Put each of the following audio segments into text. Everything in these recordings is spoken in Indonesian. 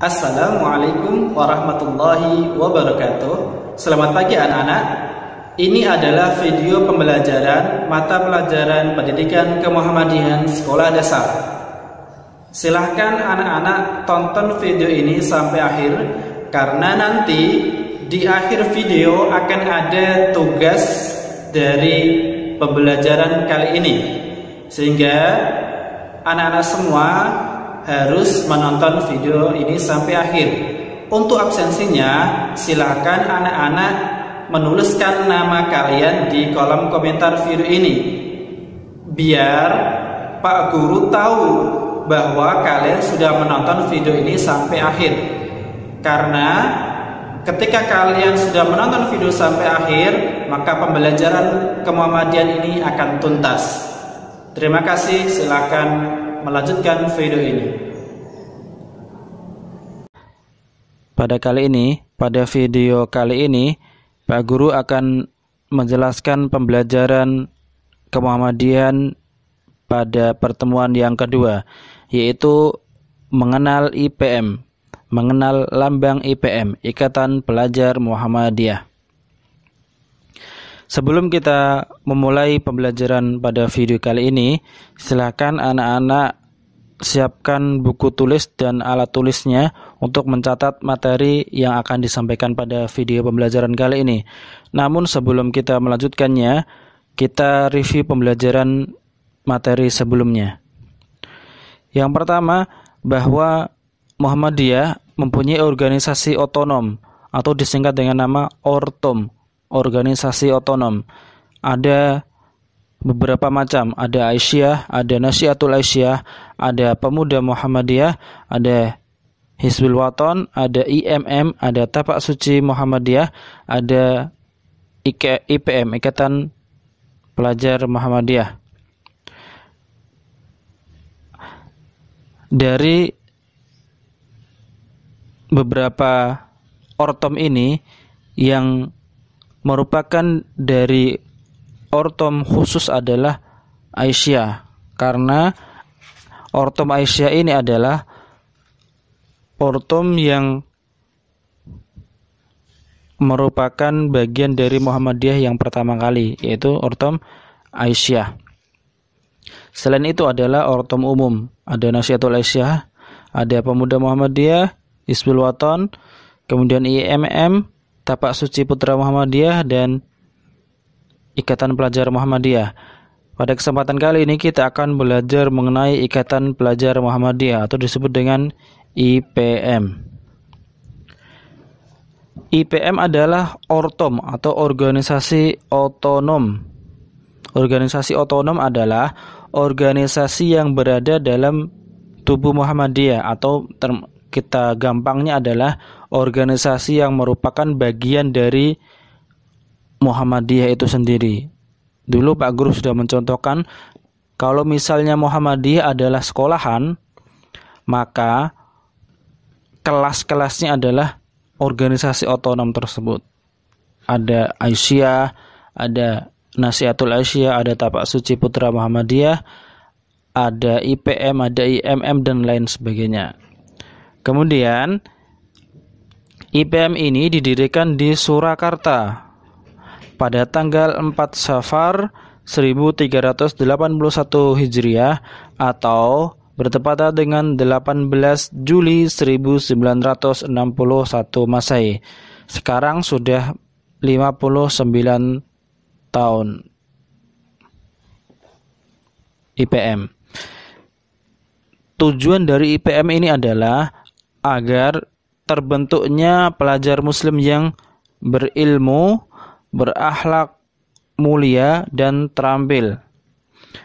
Assalamualaikum warahmatullahi wabarakatuh. Selamat pagi anak-anak. Ini adalah video pembelajaran mata pelajaran pendidikan kemuhammadiyan sekolah dasar. Silahkan anak-anak tonton video ini sampai akhir, karena nanti di akhir video akan ada tugas dari pembelajaran kali ini, sehingga anak-anak semua harus menonton video ini sampai akhir. Untuk absensinya, silakan anak-anak menuliskan nama kalian di kolom komentar video ini, biar Pak Guru tahu bahwa kalian sudah menonton video ini sampai akhir. Karena ketika kalian sudah menonton video sampai akhir, maka pembelajaran kemuhammadian ini akan tuntas. Terima kasih, silakan melanjutkan video ini. Pada video kali ini, Pak Guru akan menjelaskan pembelajaran kemuhammadian pada pertemuan yang kedua, yaitu mengenal IPM, mengenal lambang IPM, Ikatan Pelajar Muhammadiyah. Sebelum kita memulai pembelajaran pada video kali ini, silakan anak-anak siapkan buku tulis dan alat tulisnya untuk mencatat materi yang akan disampaikan pada video pembelajaran kali ini. Namun sebelum kita melanjutkannya, kita review pembelajaran materi sebelumnya. Yang pertama, bahwa Muhammadiyah mempunyai organisasi otonom atau disingkat dengan nama ORTOM, organisasi otonom. Ada beberapa macam, ada Aisyah, ada Nasyiatul Aisyah, ada Pemuda Muhammadiyah, ada Hizbul Waton, ada IMM, ada Tapak Suci Muhammadiyah, ada IPM, Ikatan Pelajar Muhammadiyah. Dari beberapa ortom ini, yang merupakan dari ortom khusus adalah Aisyah, karena ortom Aisyah ini adalah ortom yang merupakan bagian dari Muhammadiyah yang pertama kali, yaitu ortom Aisyah. Selain itu adalah ortom umum, ada Nasyiatul Aisyah, ada Pemuda Muhammadiyah, Hizbul Waton, kemudian IMM, Tapak Suci Putra Muhammadiyah, dan Ikatan Pelajar Muhammadiyah. Pada kesempatan kali ini kita akan belajar mengenai Ikatan Pelajar Muhammadiyah atau disebut dengan IPM. IPM adalah ortom atau organisasi otonom. Organisasi otonom adalah organisasi yang berada dalam tubuh Muhammadiyah, atau kita gampangnya adalah organisasi yang merupakan bagian dari Muhammadiyah itu sendiri. Dulu Pak Guru sudah mencontohkan, kalau misalnya Muhammadiyah adalah sekolahan, maka kelas-kelasnya adalah organisasi otonom tersebut. Ada Aisyah, ada Nasyiatul Aisyah, ada Tapak Suci Putra Muhammadiyah, ada IPM, ada IMM, dan lain sebagainya. Kemudian IPM ini didirikan di Surakarta pada tanggal 4 Safar 1381 Hijriah atau bertepatan dengan 18 Juli 1961 Masehi. Sekarang sudah 59 tahun IPM. Tujuan dari IPM ini adalah agar terbentuknya pelajar muslim yang berilmu, berakhlak mulia, dan terampil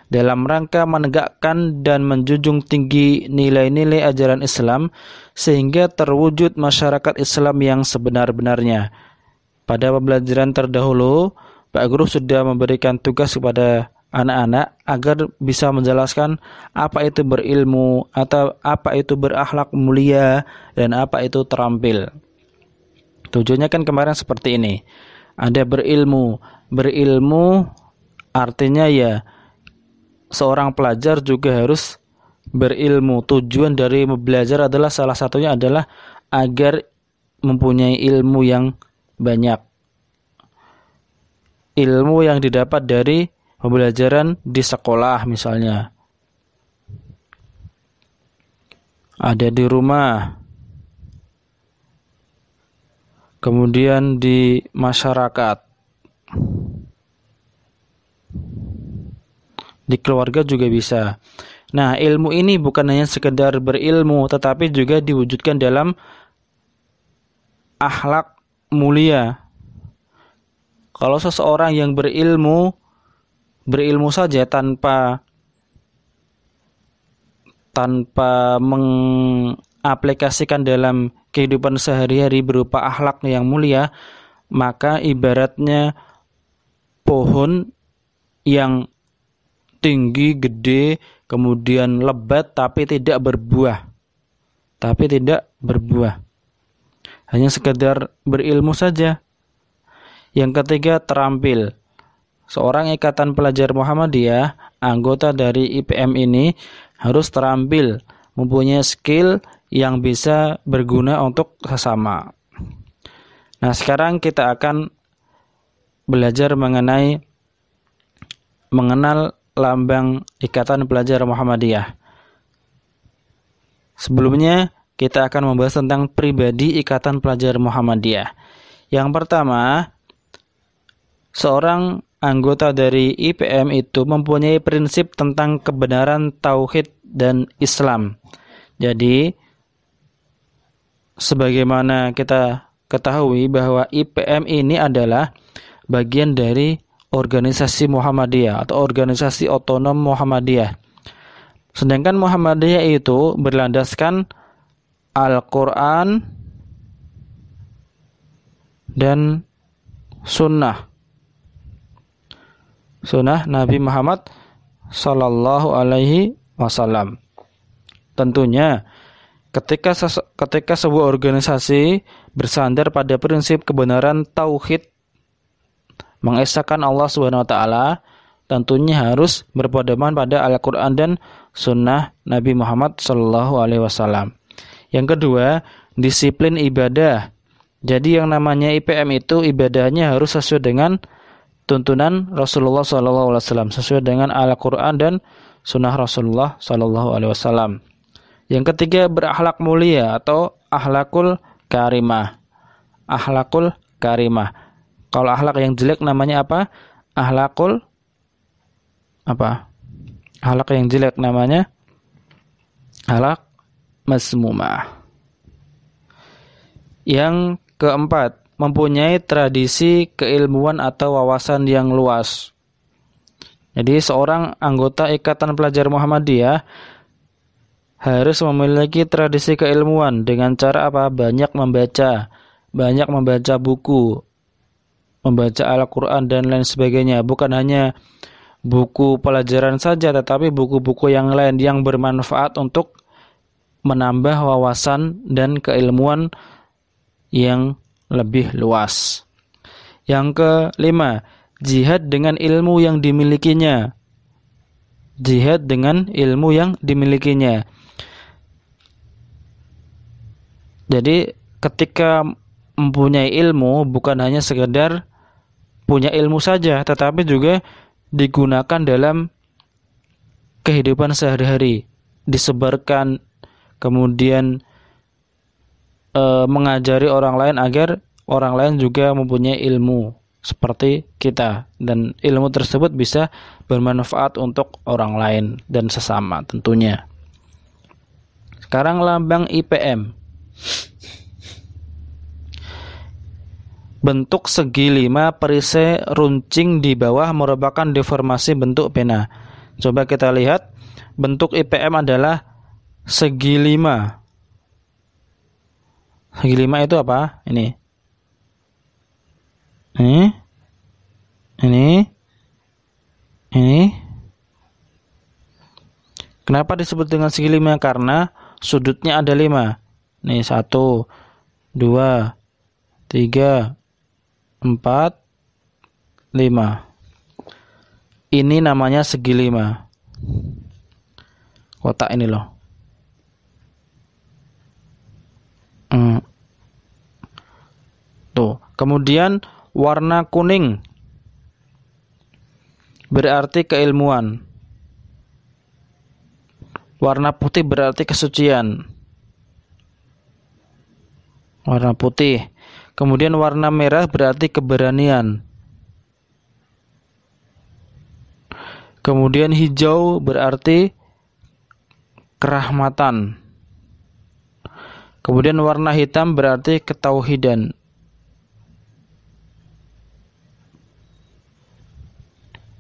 dalam rangka menegakkan dan menjunjung tinggi nilai-nilai ajaran Islam sehingga terwujud masyarakat Islam yang sebenar-benarnya. Pada pembelajaran terdahulu, Pak Guru sudah memberikan tugas kepada anak-anak agar bisa menjelaskan apa itu berilmu, atau apa itu berakhlak mulia, dan apa itu terampil. Tujuannya kan kemarin seperti ini. Ada berilmu. Berilmu artinya ya seorang pelajar juga harus berilmu. Tujuan dari belajar adalah salah satunya adalah agar mempunyai ilmu yang banyak. Ilmu yang didapat dari pembelajaran di sekolah misalnya, ada di rumah, kemudian di masyarakat, di keluarga juga bisa. Nah, ilmu ini bukan hanya sekedar berilmu, tetapi juga diwujudkan dalam akhlak mulia. Kalau seseorang yang berilmu saja tanpa mengaplikasikan dalam kehidupan sehari-hari berupa akhlak yang mulia, maka ibaratnya pohon yang tinggi, gede, kemudian lebat tapi tidak berbuah. Hanya sekedar berilmu saja. Yang ketiga, terampil. Seorang ikatan pelajar Muhammadiyah, anggota dari IPM ini harus terampil, mempunyai skill yang bisa berguna untuk sesama. Nah, sekarang kita akan belajar mengenal lambang Ikatan Pelajar Muhammadiyah. Sebelumnya, kita akan membahas tentang pribadi Ikatan Pelajar Muhammadiyah. Yang pertama, seorang anggota dari IPM itu mempunyai prinsip tentang kebenaran tauhid dan Islam. Jadi, sebagaimana kita ketahui bahwa IPM ini adalah bagian dari organisasi Muhammadiyah atau organisasi otonom Muhammadiyah. Sedangkan Muhammadiyah itu berlandaskan Al-Quran dan Sunnah Nabi Muhammad Sallallahu Alaihi Wasallam. Tentunya ketika sebuah organisasi bersandar pada prinsip kebenaran tauhid, mengesahkan Allah Subhanahu Wa Taala, tentunya harus berpedoman pada Al-Quran dan Sunnah Nabi Muhammad Sallallahu Alaihi Wasallam. Yang kedua, disiplin ibadah. Jadi yang namanya IPM itu ibadahnya harus sesuai dengan tuntunan Rasulullah SAW, sesuai dengan Al-Quran dan Sunnah Rasulullah SAW. Yang ketiga, berakhlak mulia atau akhlakul karimah. Akhlakul karimah. Kalau akhlak yang jelek namanya apa? Akhlak yang jelek namanya akhlak masmumah. Yang keempat, mempunyai tradisi keilmuan atau wawasan yang luas. Jadi seorang anggota Ikatan Pelajar Muhammadiyah harus memiliki tradisi keilmuan dengan cara apa? Banyak membaca buku, membaca Al-Quran dan lain sebagainya. Bukan hanya buku pelajaran saja, tetapi buku-buku yang lain yang bermanfaat untuk menambah wawasan dan keilmuan yang lebih luas. Yang kelima, jihad dengan ilmu yang dimilikinya. Jihad dengan ilmu yang dimilikinya. Jadi ketika mempunyai ilmu bukan hanya sekedar punya ilmu saja, tetapi juga digunakan dalam kehidupan sehari-hari, disebarkan, kemudian mengajari orang lain agar orang lain juga mempunyai ilmu seperti kita, dan ilmu tersebut bisa bermanfaat untuk orang lain dan sesama tentunya. Sekarang lambang IPM. Bentuk segi 5 perisai runcing di bawah merupakan deformasi bentuk pena. Coba kita lihat, bentuk IPM adalah segi 5. Segi 5 itu apa? Ini. Kenapa disebut dengan segi 5? Karena sudutnya ada 5. Nih 1, 2, 3, 4, 5. Ini namanya segi 5. kotak ini loh. Tuh. Kemudian warna kuning berarti keilmuan. Warna putih berarti kesucian. Warna putih. Kemudian warna merah berarti keberanian. Kemudian hijau berarti kerahmatan. Kemudian warna hitam berarti ketauhidan.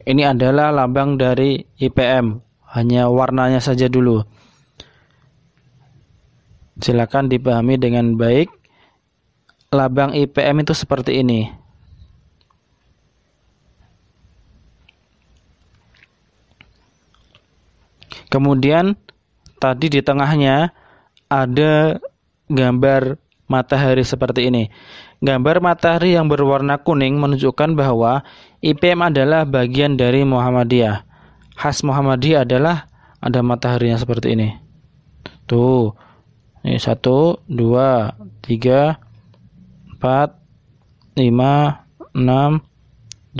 Ini adalah lambang dari IPM, hanya warnanya saja dulu. Silakan dipahami dengan baik. Lambang IPM itu seperti ini. Kemudian tadi di tengahnya ada gambar matahari seperti ini. Gambar matahari yang berwarna kuning menunjukkan bahwa IPM adalah bagian dari Muhammadiyah. Khas Muhammadiyah adalah ada mataharinya seperti ini. Tuh. Ini 1, 2, 3, 4, 5, 6,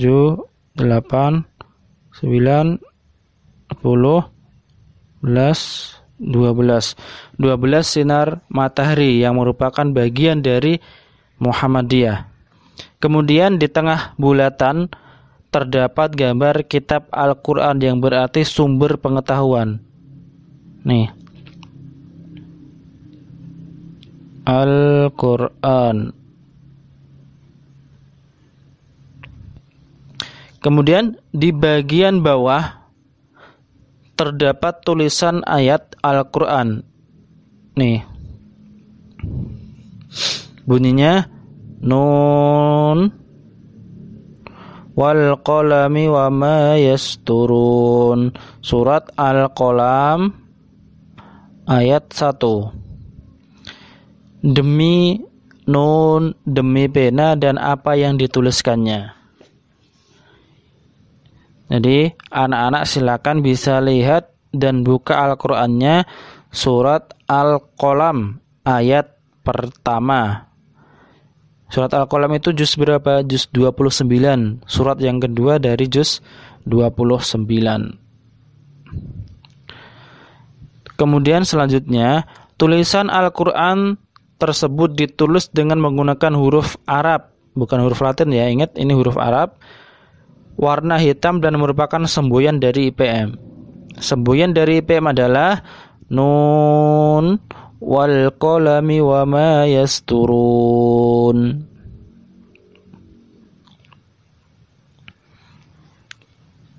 7, 8, 9, 10, 11, 12 sinar matahari yang merupakan bagian dari Muhammadiyah. Kemudian di tengah bulatan terdapat gambar kitab Al-Quran yang berarti sumber pengetahuan. Nih, Al-Quran. Kemudian di bagian bawah terdapat tulisan ayat Al-Quran. Nih, bunyinya Nun wal qalami wa ma yasturun. Surat Al-Qalam ayat 1. Demi nun, demi pena dan apa yang dituliskannya. Jadi anak-anak silakan bisa lihat dan buka Al-Qur'annya, surat Al-Qalam ayat pertama. Surat Al-Qalam itu juz berapa? Juz 29. Surat yang kedua dari juz 29. Kemudian selanjutnya, tulisan Al-Qur'an tersebut ditulis dengan menggunakan huruf Arab, bukan huruf Latin ya. Ingat, ini huruf Arab. Warna hitam dan merupakan semboyan dari IPM. Semboyan dari IPM adalah Nun wal qalami wa ma yasturun.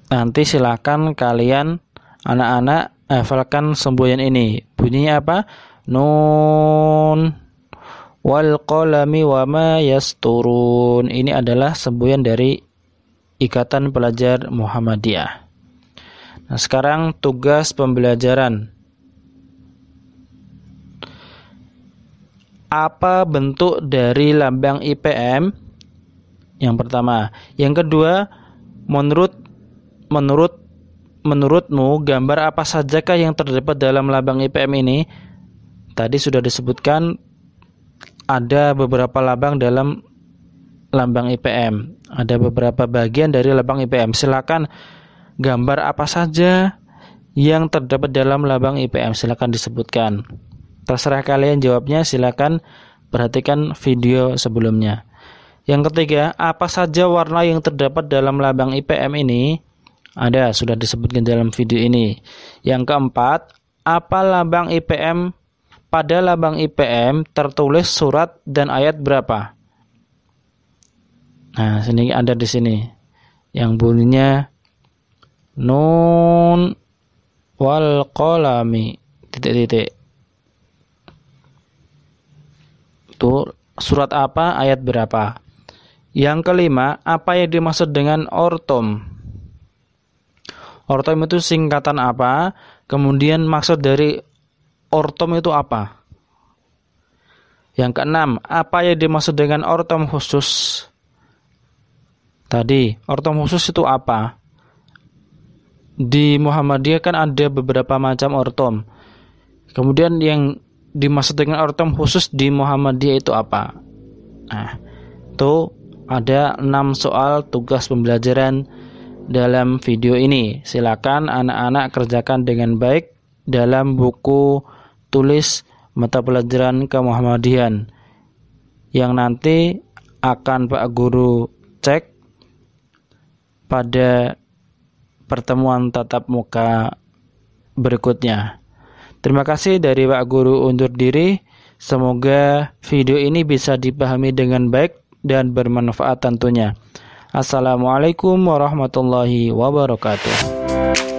Nanti silakan kalian anak-anak hafalkan semboyan ini. Bunyinya apa? Nun wal qalami wa ma yasturun. Ini adalah semboyan dari Ikatan Pelajar Muhammadiyah. Nah, sekarang tugas pembelajaran. Apa bentuk dari lambang IPM? Yang pertama. Yang kedua, menurutmu gambar apa sajakah yang terdapat dalam lambang IPM ini? Tadi sudah disebutkan ada beberapa lambang dalam lambang IPM. Ada beberapa bagian dari lambang IPM. Silakan gambar apa saja yang terdapat dalam lambang IPM, silakan disebutkan. Terserah kalian jawabnya, silakan perhatikan video sebelumnya. Yang ketiga, apa saja warna yang terdapat dalam lambang IPM ini? Ada, sudah disebutkan dalam video ini. Yang keempat, apa lambang IPM? Pada lambang IPM tertulis surat dan ayat berapa? Nah, sini ada di sini yang bunyinya Nun wal qalami titik-titik. Itu surat apa, ayat berapa? Yang kelima, apa yang dimaksud dengan ortom? Ortom itu singkatan apa? Kemudian maksud dari ortom itu apa? Yang keenam, apa yang dimaksud dengan ortom khusus? Tadi, ortom khusus itu apa? di Muhammadiyah kan ada beberapa macam ortom. Kemudian yang dimaksud dengan ortom khusus di Muhammadiyah itu apa? Nah, itu ada 6 soal tugas pembelajaran dalam video ini. Silakan anak-anak kerjakan dengan baik dalam buku tulis mata pelajaran kemuhammadiyan yang nanti akan Pak Guru cek pada pertemuan tatap muka berikutnya. Terima kasih dari Pak Guru undur diri. Semoga video ini bisa dipahami dengan baik dan bermanfaat tentunya. Assalamualaikum warahmatullahi wabarakatuh.